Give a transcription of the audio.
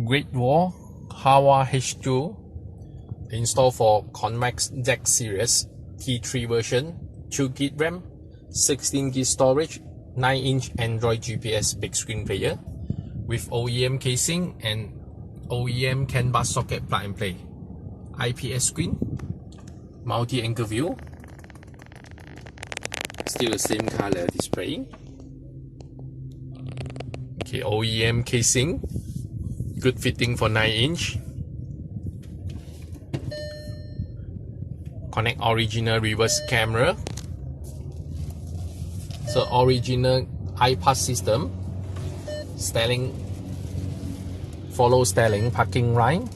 Great Wall Haval H2 installed for Convex Z series T3 version, 2GB RAM, 16GB storage, 9-inch Android GPS big screen player with OEM casing and OEM canbus socket plug and play, IPS screen, multi-angle view, still the same color display. Okay, OEM casing, good fitting for 9-inch. Connect original reverse camera. So original IPAS system. Styling, follow styling parking line.